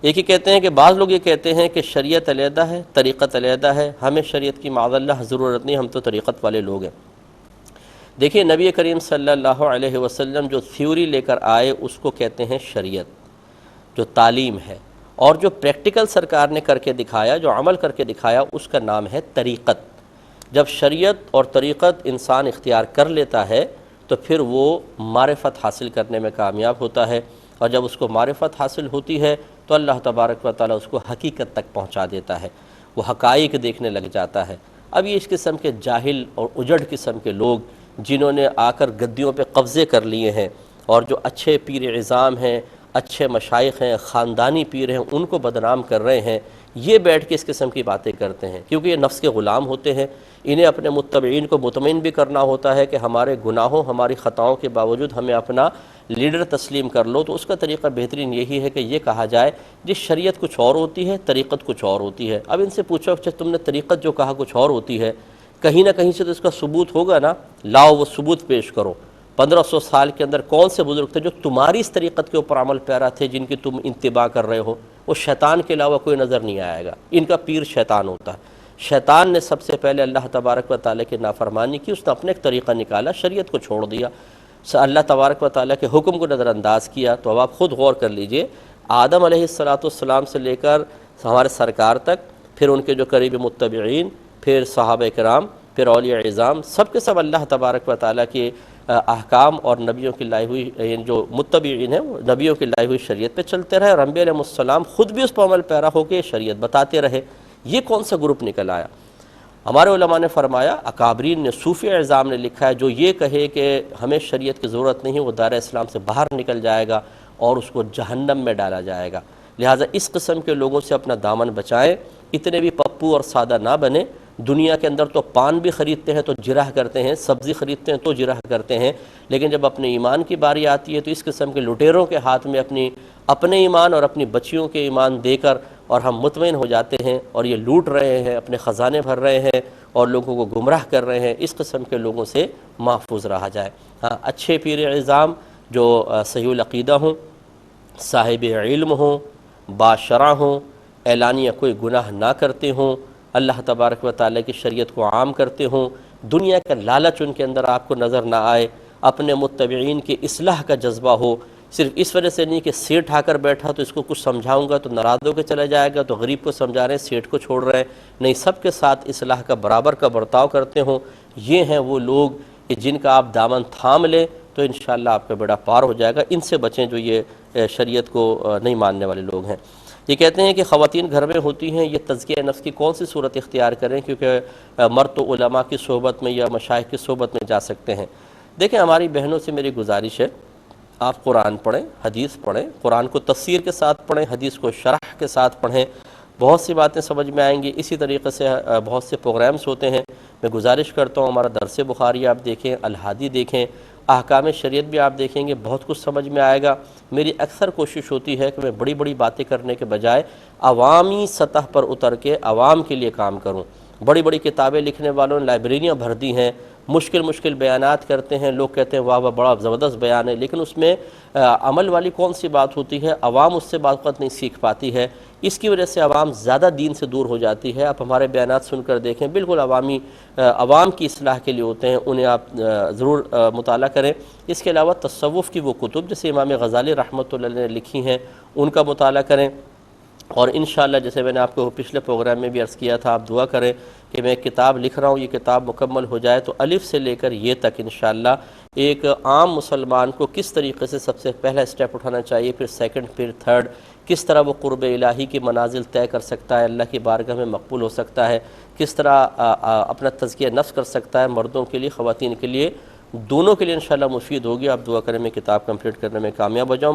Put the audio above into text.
ایک ہی کہتے ہیں کہ بعض لوگ یہ کہتے ہیں کہ شریعت علیحدہ ہے، طریقت علیحدہ ہے، ہمیں شریعت کی معاذ اللہ ضرورت نہیں، ہم تو طریقت والے لوگ ہیں۔ دیکھیے نبی کریم صلی اللہ علیہ وسلم جو تھیوری لے کر آئے اس کو کہتے ہیں شریعت، جو تعلیم ہے، اور جو پریکٹیکل سرکار نے کر کے دکھایا، جو عمل کر کے دکھایا، اس کا نام ہے طریقت۔ جب شریعت اور طریقت انسان اختیار کر لیتا ہے تو پھر وہ معرفت حاصل کرنے میں کامیاب ہوتا ہے، اور جب اس کو معرفت حاصل ہوتی ہے تو اللہ تبارک و تعالیٰ اس کو حقیقت تک پہنچا دیتا ہے، وہ حقائق دیکھنے لگ جاتا ہے۔ اب یہ اس قسم کے جاہل اور اجڑ قسم کے لوگ جنہوں نے آ کر گدیوں پہ قبضے کر لیے ہیں، اور جو اچھے پیر اعظام ہیں، اچھے مشائخ ہیں، خاندانی پیر ہیں، ان کو بدنام کر رہے ہیں، یہ بیٹھ کے اس قسم کی باتیں کرتے ہیں، کیونکہ یہ نفس کے غلام ہوتے ہیں۔ انہیں اپنے متبعین کو مطمئن بھی کرنا ہوتا ہے کہ ہمارے گناہوں، ہماری خطاؤں کے باوجود ہمیں اپنا لیڈر تسلیم کر لو، تو اس کا طریقہ بہترین یہی ہے کہ یہ کہا جائے جی شریعت کچھ اور ہوتی ہے، طریقت کچھ اور ہوتی ہے۔ اب ان سے پوچھو کہ تم نے طریقت جو کہا کچھ اور ہوتی ہے، کہیں نہ کہیں سے تو اس کا ثبوت ہوگا نا، لاؤ وہ ثبوت پیش کرو۔ 1500 سال کے اندر کون سے بزرگ تھے جو تمہاری اس طریقت کے اوپر عمل پیرا تھے، جن کی تم اتباع کر رہے ہو؟ وہ شیطان کے علاوہ کوئی نظر نہیں آئے گا، ان کا پیر شیطان ہوتا ہے۔ شیطان نے سب سے پہلے اللہ تبارک و تعالیٰ کی نافرمانی کی، اس نے اپنے ایک طریقہ نکالا، شریعت کو چھوڑ دیا، اللہ تبارک و تعالیٰ کے حکم کو نظر انداز کیا۔ تو اب آپ خود غور کر لیجئے، آدم علیہ السلام سے لے کر ہمارے سرکار تک، پھر ان کے جو قریب متبعین، پھر صحابہ کرام، پھر اولیاء اعظام، سب کے سب اللہ تبارک و تعالیٰ کے احکام اور نبیوں کی لائی ہوئی، یعنی جو متبعین ہیں وہ نبیوں کی لائی ہوئی شریعت پہ چلتے رہے، اور انبیاء علیہ السلام خود بھی اس پر عمل پیرا ہو کے شریعت بتاتے رہے۔ یہ کون سا گروپ نکل آیا؟ ہمارے علماء نے فرمایا، اکابرین نے، صوفی اعظام نے لکھا ہے، جو یہ کہے کہ ہمیں شریعت کی ضرورت نہیں، وہ دائرہ اسلام سے باہر نکل جائے گا اور اس کو جہنم میں ڈالا جائے گا۔ لہٰذا اس قسم کے لوگوں سے اپنا دامن بچائیں، اتنے بھی پپو اور سادہ نہ بنیں۔ دنیا کے اندر تو پان بھی خریدتے ہیں تو جرح کرتے ہیں، سبزی خریدتے ہیں تو جرح کرتے ہیں، لیکن جب اپنے ایمان کی باری آتی ہے تو اس قسم کے لٹیروں کے ہاتھ میں اپنے ایمان اور اپنی بچیوں کے ایمان دے کر اور ہم مطمئن ہو جاتے ہیں، اور یہ لوٹ رہے ہیں، اپنے خزانے بھر رہے ہیں اور لوگوں کو گمراہ کر رہے ہیں۔ اس قسم کے لوگوں سے محفوظ رہا جائے۔ ہاں، اچھے پیر اعظام جو صحیح العقیدہ ہوں، صاحب علم ہوں، باشرع ہوں، اعلانیہ کوئی گناہ نہ کرتے ہوں، اللہ تبارک و تعالیٰ کی شریعت کو عام کرتے ہوں، دنیا کا لالچ ان کے اندر آپ کو نظر نہ آئے، اپنے متبعین کی اصلاح کا جذبہ ہو، صرف اس وجہ سے نہیں کہ سیٹھ آ کر بیٹھا تو اس کو کچھ سمجھاؤں گا تو ناراض ہو کے چلا جائے گا، تو غریب کو سمجھا رہے ہیں، سیٹھ کو چھوڑ رہے ہیں، نہیں، سب کے ساتھ اصلاح کا برابر کا برتاؤ کرتے ہوں۔ یہ ہیں وہ لوگ کہ جن کا آپ دامن تھام لیں تو انشاءاللہ آپ کا بیڑا پار ہو جائے گا۔ ان سے بچیں جو یہ شریعت کو نہیں ماننے والے لوگ ہیں۔ یہ کہتے ہیں کہ خواتین گھر میں ہوتی ہیں، یہ تزکیہ نفس کی کون سی صورت اختیار کریں، کیونکہ مرد تو علماء کی صحبت میں یا مشائخ کی صحبت میں جا سکتے ہیں۔ دیکھیں، ہماری بہنوں سے میری گزارش ہے، آپ قرآن پڑھیں، حدیث پڑھیں، قرآن کو تفسیر کے ساتھ پڑھیں، حدیث کو شرح کے ساتھ پڑھیں، بہت سی باتیں سمجھ میں آئیں گی۔ اسی طریقے سے بہت سے پروگرامز ہوتے ہیں، میں گزارش کرتا ہوں ہمارا درس بخاری آپ دیکھیں، الہادی دیکھیں، احکام شریعت بھی آپ دیکھیں گے، بہت کچھ سمجھ میں آئے گا۔ میری اکثر کوشش ہوتی ہے کہ میں بڑی بڑی باتیں کرنے کے بجائے عوامی سطح پر اتر کے عوام کے لیے کام کروں۔ بڑی بڑی کتابیں لکھنے والوں نے لائبریریاں بھر دی ہیں، مشکل بیانات کرتے ہیں، لوگ کہتے ہیں واہ واہ بڑا زبردست بیان ہے، لیکن اس میں عمل والی کون سی بات ہوتی ہے؟ عوام اس سے بات نہیں سیکھ پاتی ہے، اس کی وجہ سے عوام زیادہ دین سے دور ہو جاتی ہے۔ آپ ہمارے بیانات سن کر دیکھیں، بالکل عوام کی اصلاح کے لیے ہوتے ہیں، انہیں آپ ضرور مطالعہ کریں۔ اس کے علاوہ تصوف کی وہ کتب جیسے امام غزالی رحمۃ اللہ علیہ نے لکھی ہیں، ان کا مطالعہ کریں، اور انشاءاللہ جیسے میں نے آپ کو پچھلے پروگرام میں بھی عرض کیا تھا، آپ دعا کریں کہ میں ایک کتاب لکھ رہا ہوں، یہ کتاب مکمل ہو جائے تو الف سے لے کر یہ تک انشاءاللہ ایک عام مسلمان کو کس طریقے سے سب سے پہلا اسٹیپ اٹھانا چاہیے، پھر سیکنڈ، پھر تھرڈ، کس طرح وہ قرب الہی کی منازل طے کر سکتا ہے، اللہ کی بارگاہ میں مقبول ہو سکتا ہے، کس طرح اپنا تزکیہ نفس کر سکتا ہے، مردوں کے لیے، خواتین کے لیے، دونوں کے لیے انشاءاللہ مفید ہوگی۔ آپ دعا کریں میں کتاب کمپلیٹ کرنے میں کامیاب ہو جاؤں۔